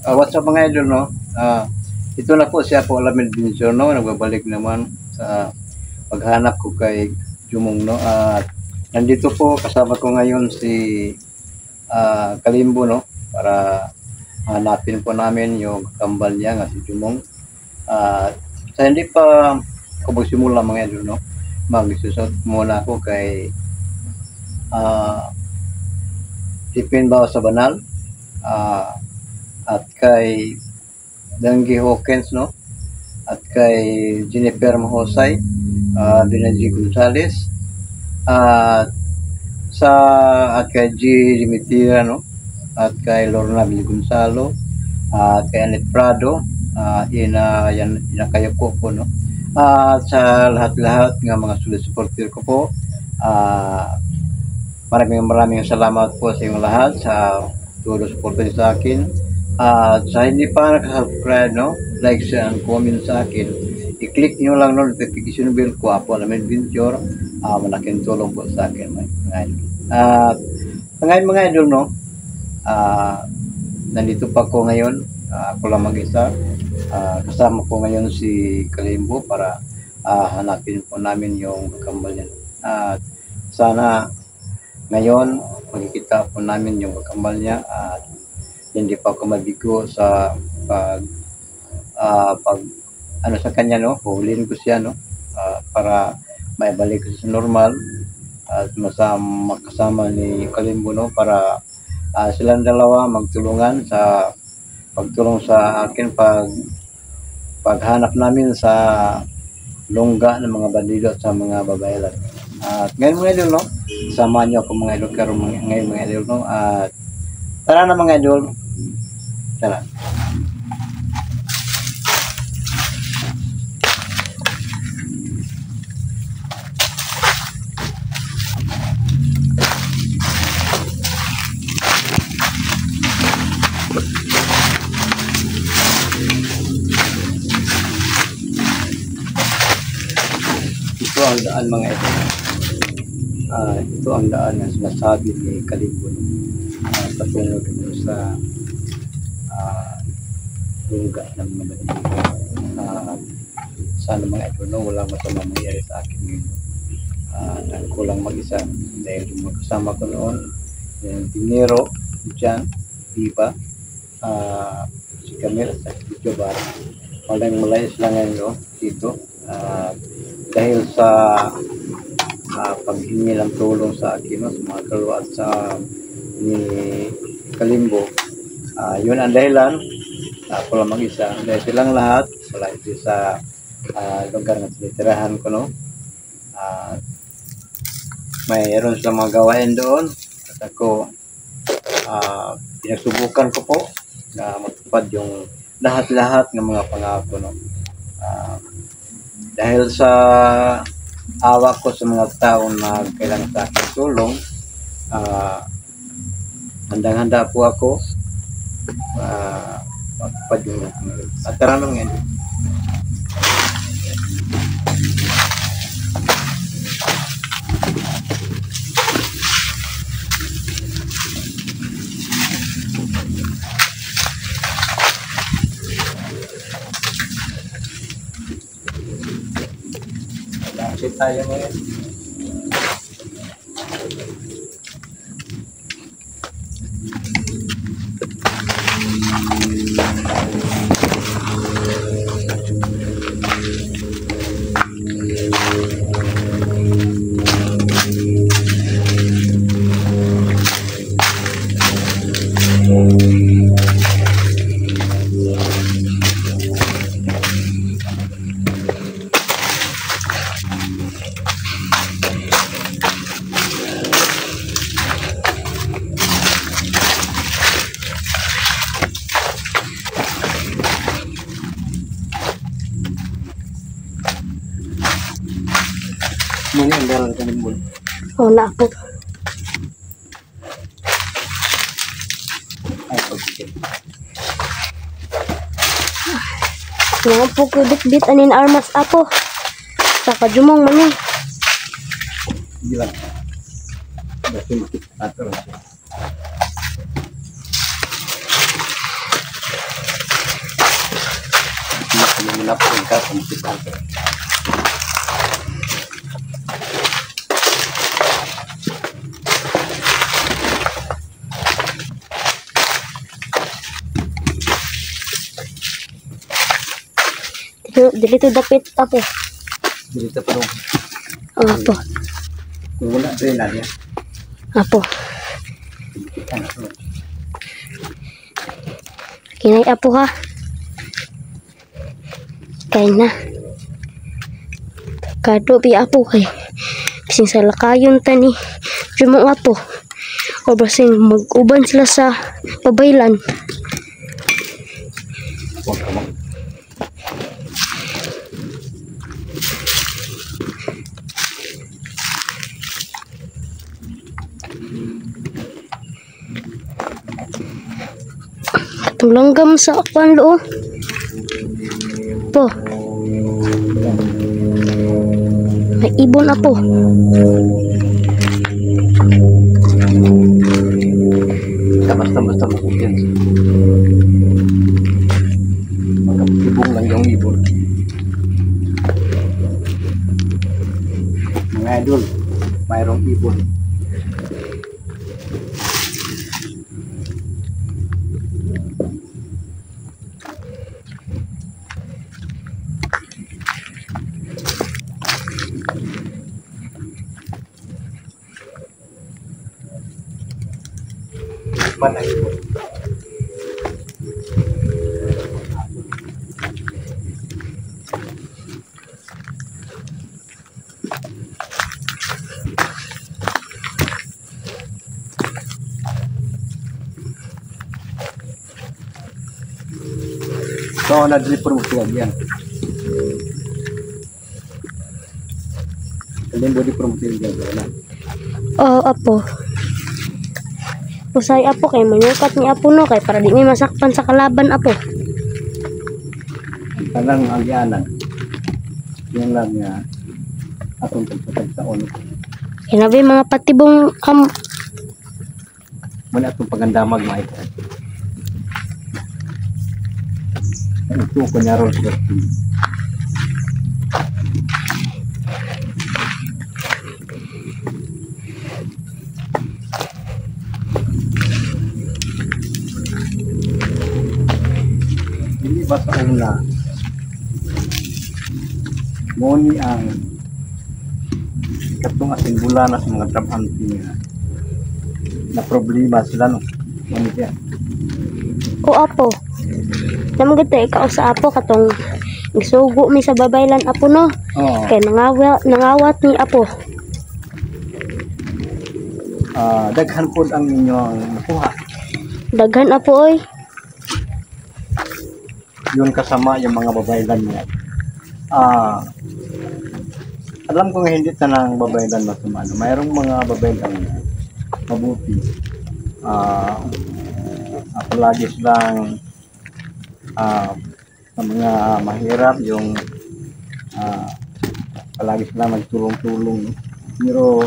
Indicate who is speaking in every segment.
Speaker 1: What's up mga idol, no? Ito na po siya po Alamil Vinsor, no? Nagbabalik naman sa paghanap ko kay Jumong, no? At nandito po kasama ko ngayon si Kalimbo, no? Para hanapin po namin yung kambal niya nga si Jumong. Sa hindi pa ako magsimula mga idol, no? Magsusot muna ako kay Tipin Bawa sa Banal. At kay Dangy Hawkins, no? At kay Jennifer Mahosay, Binaji Gonzales, at kay G. Dimitira, no? At kay Lorna Gonzalo, at kay Anet Prado, inakayo po, no? At sa lahat-lahat ng mga sulit supporter ko po, maraming salamat po sa inyong lahat sa tulong supporter sa akin. At sa hindi pa nakasubscribe, no, like, share, and comment sa akin, i-click nyo lang no, notification bell ko po namin video. Malaking tulong po sa akin mga idol. At ngayon mga idol, no, nandito pa ko ngayon, ako lang mag-isa. Kasama ko ngayon si Kalimbo para hanapin po namin yung kambal niya. At sana ngayon makikita po namin yung kambal niya at hindi pa ako mabigo sa pag ano sa kanya, no, huliin ko siya, no, para maibalik ko sa normal at makasama ni Kalimbo, no, para silang dalawa magtulungan sa pagtulong sa akin paghanap namin sa lungga ng mga bandido at sa mga babaylan. At ngayon mga idol, no, samahan niyo ako mga idol ngayon mga idol, no, at tara na mga idol. Tara. Ito ang daan mga idol. Ito ang daan na sinasabi ni Kalimbo, patungo sa lungga ng mga bandido. Sana mga idol, no, wala masamang mangyari sa akin ngayon. Ako lang mag-isa dahil yung magkasama ko noon yung Dinero dyan, Diba, si Camille at si Jobar, malayos lang ngayon, no, dito. Dahil sa paghingi ng tulong sa akin, no, sa mga kalwa at sa ni Kalimbo, yun ang dahilan ako lang mag-isa dahil silang lahat wala ito sa lugar na tinitirahan ko, no. Mayroon silang mga gawain doon at ako pinagsubukan ko po na magtupad yung lahat-lahat ng mga pangako, no. Dahil sa awa ko sa mga taong na kailangan sa aking tulong, handang-handa po ako magtupad yung at tara na ngayon. Kasi tayo ngayon. Muna ang darang ka mo.
Speaker 2: Wala po.
Speaker 1: Ay, pag-skip.
Speaker 2: Nga po ko bit-bit anin armas apo. Sa kajumong man.
Speaker 1: Sige lang. Basta makita ato lang siya. ginapon ka sa hospital.
Speaker 2: Dili to dapit apo.
Speaker 1: Dito pa rin.
Speaker 2: Apo.
Speaker 1: Kung wala rin na niya.
Speaker 2: Apo. Kinay apo ha. Kain na. Kado pi apo kay. Bising sa lakayon tani. Jumong apo. O basing mag-uban sila sa pabaylan.
Speaker 1: Huwag ka mo.
Speaker 2: Itong langgam sa akwan loo. Po. May ibon apo.
Speaker 1: Basta makukin. Magkabibong lang yung ibon. Mga idol, mayroong ibon. Mana ibon? So, na-deliver mo sila yan. Kalian body promotion yan.
Speaker 2: Oo, apo. Usay apo kay manyukat ni apo no kay para di may masakpan sa kalaban apo.
Speaker 1: Kanang alyanan. Yan lang nga atong pagpatagtaon.
Speaker 2: Kinabi mga patibong
Speaker 1: Muna atong pagandamag mga ito. Ito ko niya ron sa hindi ba sa una moni ang katong asimbula na sa mga trabante niya na problema sila no moni siya.
Speaker 2: o apo. Naman gito ikaw sa apo katong isugo mi sa babaylan apo no.
Speaker 1: Oo.
Speaker 2: Kay nangawat ni apo.
Speaker 1: Daghan po ang inyong nakuha.
Speaker 2: Daghan apo oy.
Speaker 1: Yun kasama yung mga babaylan niya. Alam ko nga hindi tanang babaylan masama. Mayroong mga babaylan na mabuti. Palagi silang sa mga mahirap yung palagi silang nagtulong-tulong. Pero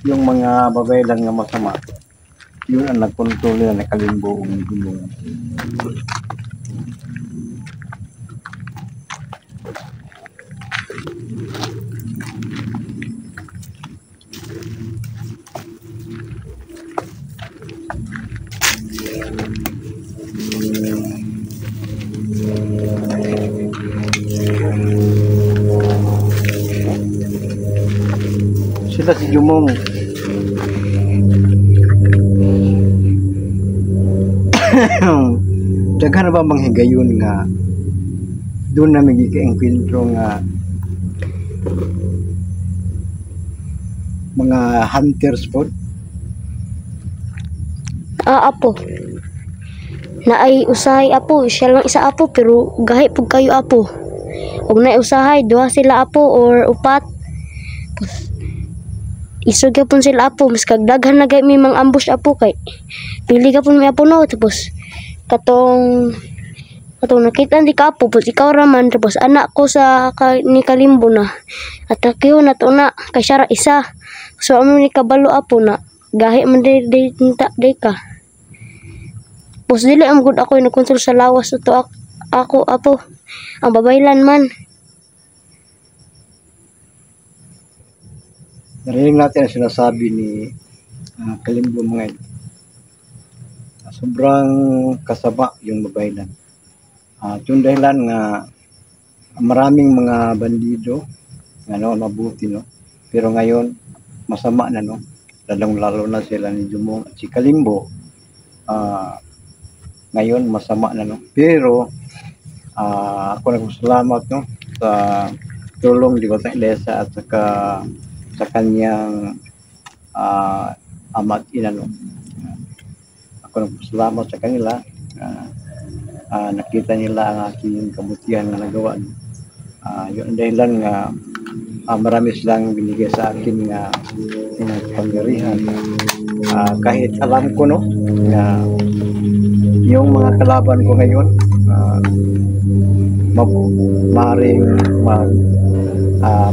Speaker 1: yung mga babaylan nga masama, yun ang nagkontrol nila na kalimbo ng gulong. Sila si Jumong. Daghan na ba manghigayon nga doon na magiging-enkwentro nga mga hunters po?
Speaker 2: Apo. Na ay usahay apo, siya lang isa apo pero gahi pug kayo apo. Ug na usahay duha sila apo or upat. Isog ka pun sila apo, mas kagdaghan na gay may mga ambush apo kay. Pili ka pun may apo no tapos katong nakita di ka apo, tapos ikaw raman tapos anak ko sa ni Kalimbo na. At akiho na to na kay siya ra isa. So amo ni kabalo apo na gahi man day ka. Pos dili am gud ako nagkonsul sa lawas to ako apo. ang babaylan man.
Speaker 1: Narinig natin ang sinasabi ni Kalimbo mga idol. Sobrang kasama yung babaylan. Yung dahilan nga maraming mga bandido ano mabuti no, pero ngayon masama na no, lalong-lalo na sila ni Jumong at si Kalimbo. Ngayon masama na no, pero ako nagpasalamat no sa tulong ni Batang Ilesa at saka sa kanyang ama at ina no. Ako nagpasalamat sa kanila. Nakita nila ang aking kabutihan na nagawa. Yun ang dahilan nga marami silang binigay sa akin nga pangyarihan. Kahit alam ko no na yung mga kalaban ko ngayon maaaring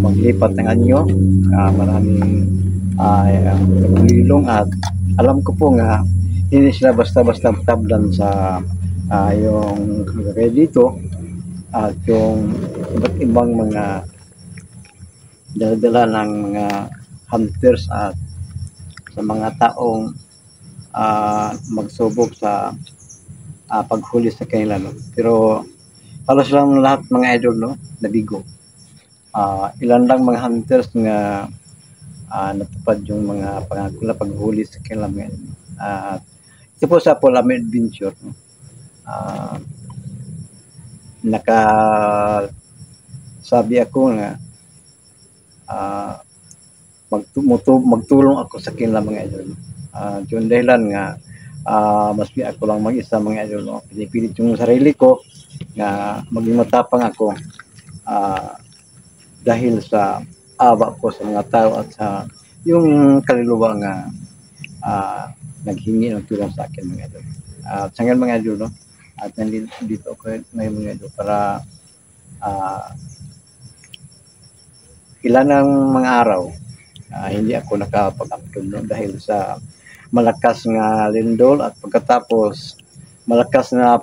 Speaker 1: maglipat ng anyo, maraming nagulilong at alam ko po nga hindi sila basta-basta tablan sa yung kagaya dito at yung iba't ibang mga dala-dala ng mga hunters at sa mga taong magsubok sa paghuli sa kanila no. Pero halos lang lahat mga idol no nabigo. Ilan lang mga hunters nga natupad yung mga pangako na paghuli sa kanila mga idol. Ito po sa Polame Adventure no? Sabi ako nga magtulong ako sa kanila mga idol. Yung dahilan nga mas ako lang mag-isa mga idol no? Pinipilit yung sarili ko na maging matapang ako dahil sa awa ko sa mga tao at sa yung kaluluwa nga naghingi ng tulong sa akin mga idol. At sa ngayon mga idol no? At nandito ako ngayon mga idol para ilan ng mga araw hindi ako nakapag-upload no? Dahil sa malakas nga lindol at pagkatapos malakas na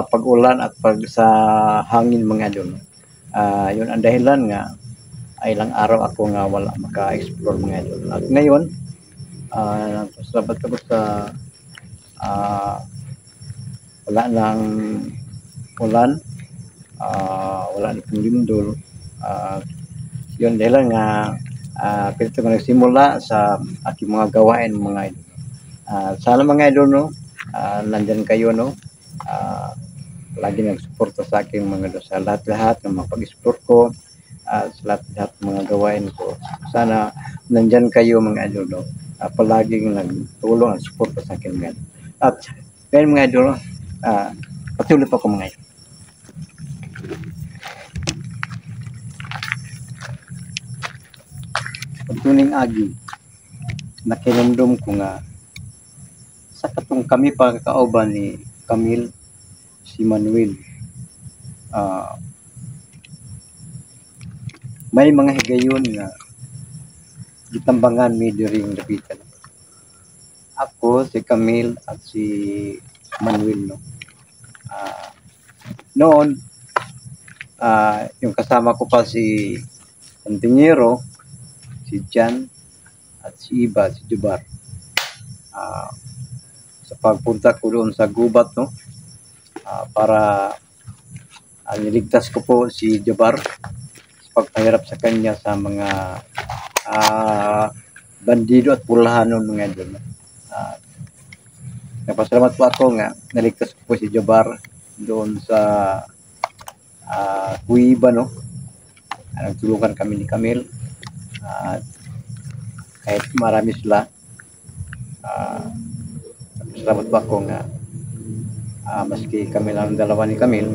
Speaker 1: pag-ulan at sa hangin mga idol. Yun ang dahilan nga ilang araw ako nga wala maka-explore mga idol. At ngayon salamat ako sa wala nang ulan, wala nang lindol. Yun dahil nga pinito ko nagsimula sa aking mga gawain mga idol. Sana mga idol no, nandyan kayo no, lagi nagsuporta sa aking mga idol sa lahat-lahat ng mga pag-explore ko, sa lahat-lahat ng mga gawain ko. Sana nandyan kayo mga idol no, palaging nagtulong at suporta sa akin mga idol. At ngayon mga idol, patuloy pa ko mga idol. Pagtuning agi, nakiramdam ko nga sa katong kami pagkakauban ni Camille si Manuel. May mga higayon nga gitambangan mi during lapitan. Ako, si Camille at si Manuel no. Noon yung kasama ko pa si Antingero, si Jan at si Iba, si Jubar. Sa pagpunta ko doon sa gubat no, para niligtas ko po si Jubar sa pagpahirap sa kanya sa mga bandido at pulahan noon mga idol. Napasalamat po ako nga naligtas ko po si Jubar doon sa Kuiba no. Nagtulungan kami ni Camille. Kahit marami sila, salamat po ako nga maski kami lang dalawa ni Camille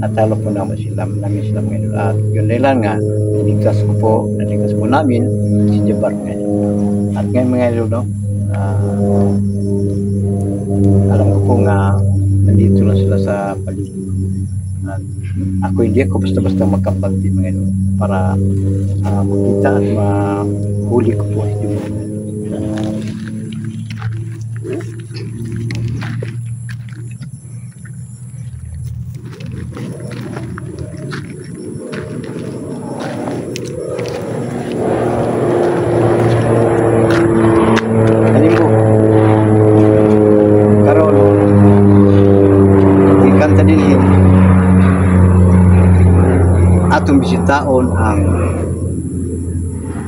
Speaker 1: at talo po namin sila mga idol. At yun lang nga naligtas po namin si Jabar ngayon. At ngayon mga idol no, alam ko po nga nandito lang sila sa paligid. At ako hindi ako basta-basta magkapagdi mga idol para makita at mahuli ko po si Jabar. atong bisitaon ang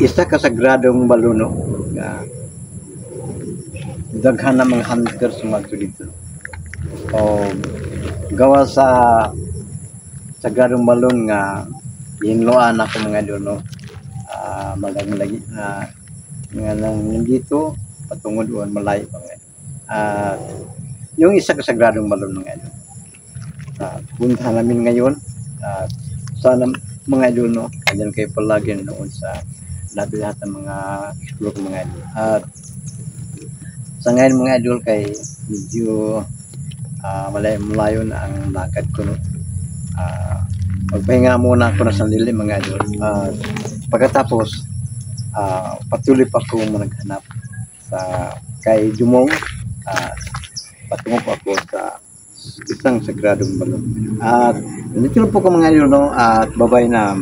Speaker 1: isa ka sagradong balon, no, nga daghan na mga hunters sumadto dito. O gawa sa sagradong balon nga hinloan ako mga idol, no. Malagi nga nang dito patungod doon malayo pa nga. Yung isa ka sagradong balon mga idol. Punta namin ngayon. Sana mga idol, no, andyan kayo palagi noon sa lahat ng mga explore mga idol. At sa ngayon mga idol kay medyo malayo na ang lakad ko, no. Magpahinga muna ako na sandali mga idol. Pagkatapos patuloy pa ako maghanap sa kay Jumong. Patungo po ako sa isang sagradong balon. At nandito po ko mga idol, no, at babay na.